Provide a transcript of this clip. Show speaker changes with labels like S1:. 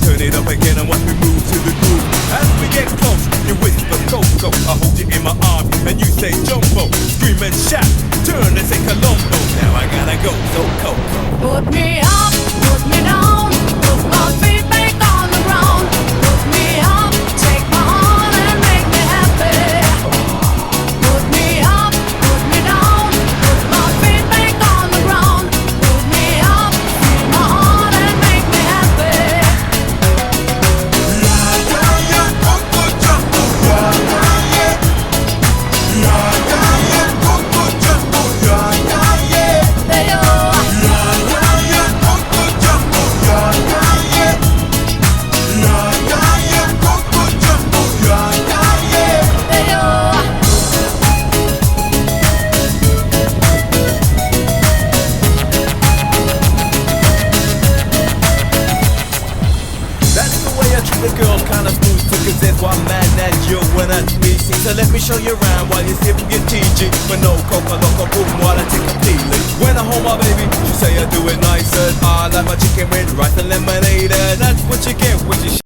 S1: turn it up again and watch me move to the groove. As we get close, you whisper Coco, I hold you in my arms and you say jumbo. Scream and shout, turn and say Colombo. Now I gotta go, so Coco.
S2: Put me up, put me down, put my feet back on the ground. Put me up, take my heart and make me happy. Put me up, put me down, put my feet back on the ground. Put me up, feel my heart and make me happy.
S3: Yeah, yeah, yeah, Coco Jumbo. Yeah, yeah, yeah. Yeah, yeah, yeah, Coco Jumbo. Yeah, yeah, yeah.
S2: Hey, oh.
S3: Yeah, yeah, yeah, Coco Jumbo. Yeah, yeah, yeah. Yeah, yeah, yeah, Coco Jumbo. Yeah, yeah, yeah.
S2: Hey, oh.
S1: That's the way I treat the girls, kinda smooth, so cause there's one man that you and that's me. So let me show you around while you're sipping your TG. But no Coca Loco boom while I take completely. When I hold my baby, she say I do it nicer. I like my chicken with rice and lemonade. And that's